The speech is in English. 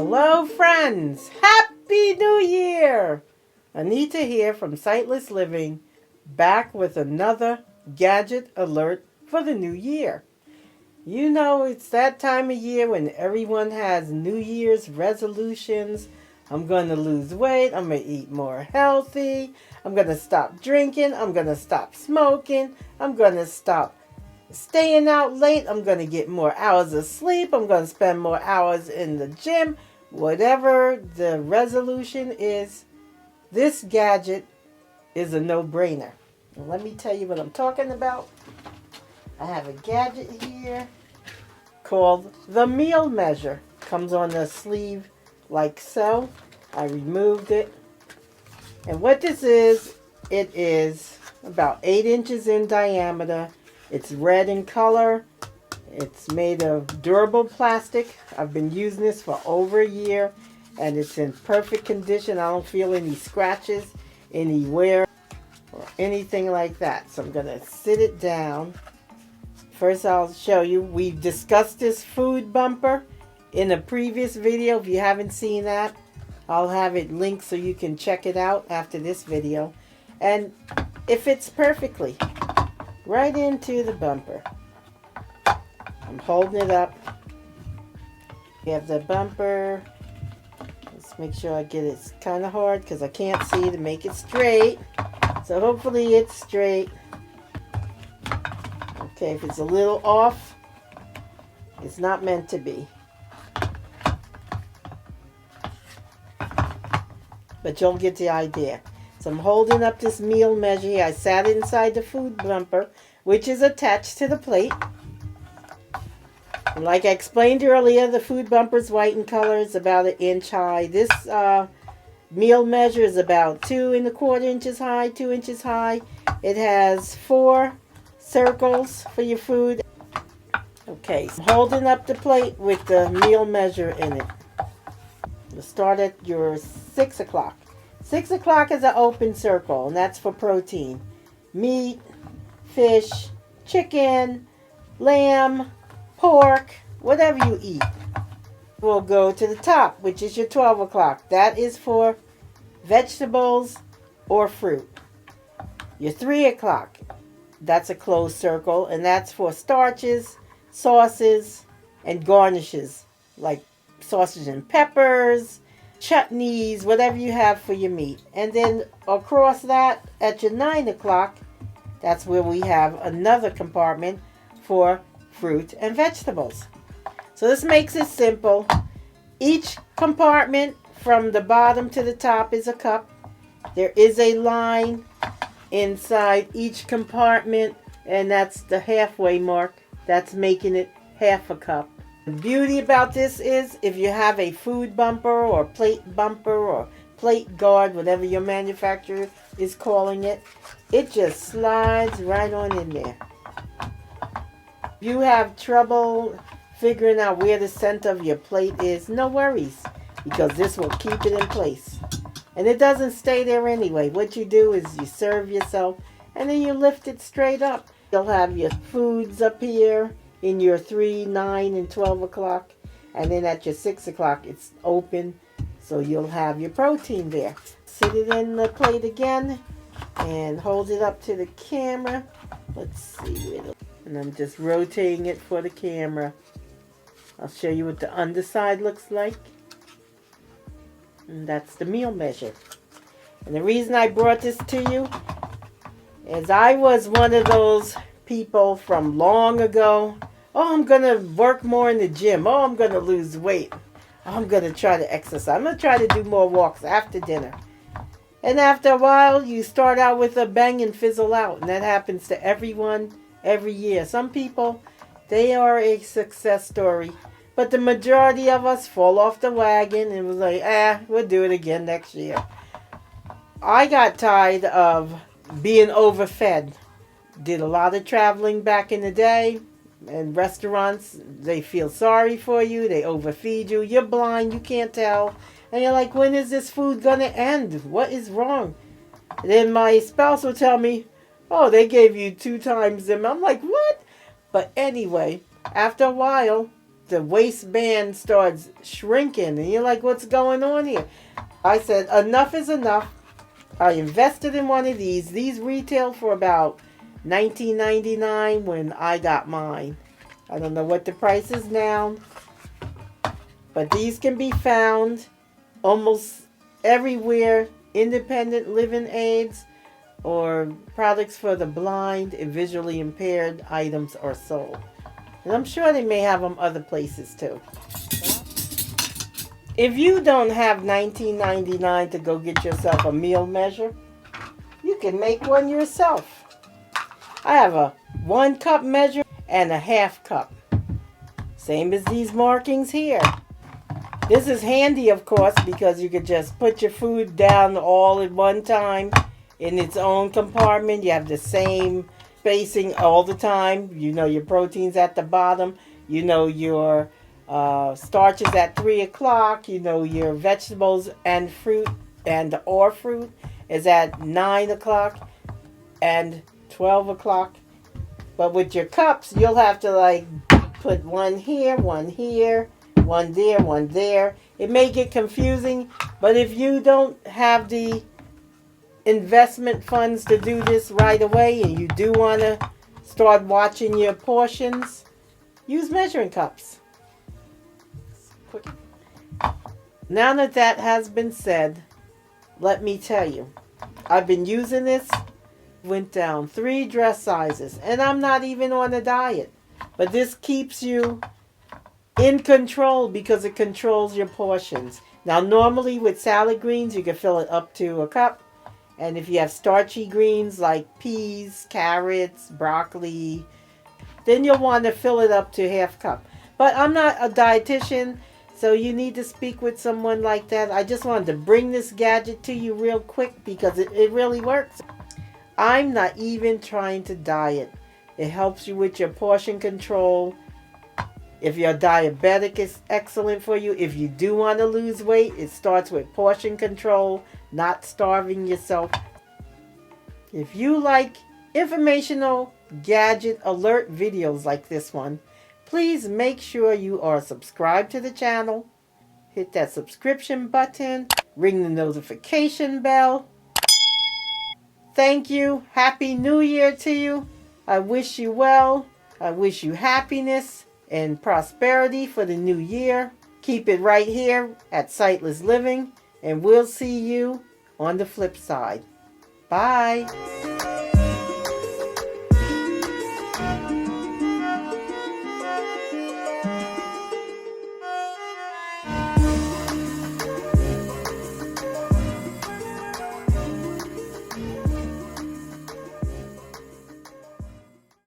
Hello friends! Happy New Year! Anita here from Sightless Living, back with another gadget alert for the new year. You know, it's that time of year when everyone has New Year's resolutions. I'm going to lose weight, I'm going to eat more healthy, I'm going to stop drinking, I'm going to stop smoking, I'm going to stop staying out late, I'm going to get more hours of sleep, I'm going to spend more hours in the gym. Whatever the resolution is, this gadget is a no-brainer. Let me tell you what I'm talking about. I have a gadget here called the meal measure. Comes on the sleeve like so. I removed it. And what this is, it is about 8 inches in diameter. It's red in color. It's made of durable plastic. I've been using this for over a year and it's in perfect condition. I don't feel any scratches, any wear, or anything like that. So I'm going to sit it down. First I'll show you, we discussed this food bumper in a previous video. If you haven't seen that, I'll have it linked so you can check it out after this video. And it fits perfectly right into the bumper. I'm holding it up. You have the bumper. Let's make sure I get it. It's kind of hard because I can't see to make it straight. So hopefully it's straight. Okay, if it's a little off, it's not meant to be. But you'll get the idea. So I'm holding up this meal measure here. I sat inside the food bumper, which is attached to the plate. And like I explained earlier, the food bumper is white in color. It's about 1 inch high. This meal measure is about 2¼ inches high, 2 inches high. It has 4 circles for your food. Okay, so I'm holding up the plate with the meal measure in it. You'll start at your 6 o'clock. 6 o'clock is an open circle, and that's for protein. Meat, fish, chicken, lamb, pork, whatever you eat. We'll go to the top, which is your 12 o'clock. That is for vegetables or fruit. Your 3 o'clock, that's a closed circle, and that's for starches, sauces, and garnishes, like sausage and peppers, chutneys, whatever you have for your meat. And then across that, at your 9 o'clock, that's where we have another compartment for fruit and vegetables. So this makes it simple. Each compartment from the bottom to the top is a cup. There is a line inside each compartment, and that's the halfway mark. That's making it half a cup. The beauty about this is if you have a food bumper or plate bumper or plate guard, whatever your manufacturer is calling it, it just slides right on in there. If you have trouble figuring out where the center of your plate is, no worries, because this will keep it in place. And it doesn't stay there anyway. What you do is you serve yourself and then you lift it straight up. You'll have your foods up here in your 3, 9, and 12 o'clock. And then at your 6 o'clock, it's open, so you'll have your protein there. Sit it in the plate again and hold it up to the camera. Let's see. And I'm just rotating it for the camera. I'll show you what the underside looks like. And that's the meal measure. And the reason I brought this to you is I was one of those people from long ago. Oh, I'm going to work more in the gym. Oh, I'm going to lose weight. Oh, I'm going to try to exercise. I'm going to try to do more walks after dinner. And after a while, you start out with a bang and fizzle out. And that happens to everyone every year. Some people, they are a success story. But the majority of us fall off the wagon and was like, we'll do it again next year. I got tired of being overfed. Did a lot of traveling back in the day. And restaurants, they feel sorry for you. They overfeed you. You're blind. You can't tell. And you're like, when is this food going to end? What is wrong? And then my spouse will tell me, oh, they gave you 2 times them. I'm like, what? But anyway, after a while, the waistband starts shrinking, and you're like, what's going on here? I said, enough is enough. I invested in one of these. These retailed for about $19.99 when I got mine. I don't know what the price is now, but these can be found almost everywhere independent living aids or products for the blind and visually impaired items are sold. And I'm sure they may have them other places too. If you don't have $19.99 to go get yourself a meal measure, you can make one yourself. I have a 1 cup measure and a half cup. Same as these markings here. This is handy, of course, because you could just put your food down all at one time in its own compartment. You have the same spacing all the time. You know your proteins at the bottom. You know your starches at 3 o'clock. You know your vegetables and fruit or fruit is at 9 o'clock and 12 o'clock. But with your cups, you'll have to like put one here, one here, one there, one there. It may get confusing, but if you don't have the investment funds to do this right away and you do want to start watching your portions, use measuring cups. Now that that has been said, let me tell you, I've been using this, went down 3 dress sizes, and I'm not even on a diet. But this keeps you in control because it controls your portions. Now normally with salad greens you can fill it up to a cup. And if you have starchy greens like peas, carrots, broccoli, then you'll want to fill it up to half cup. But I'm not a dietitian, so you need to speak with someone like that. I just wanted to bring this gadget to you real quick because it really works. I'm not even trying to diet. It helps you with your portion control. If you're diabetic, it's excellent for you. If you do want to lose weight, it starts with portion control, not starving yourself. If you like informational gadget alert videos like this one, please make sure you are subscribed to the channel. Hit that subscription button. Ring the notification bell. Thank you. Happy New Year to you. I wish you well. I wish you happiness and prosperity for the new year. Keep it right here at Sightless Living, and we'll see you on the flip side. Bye.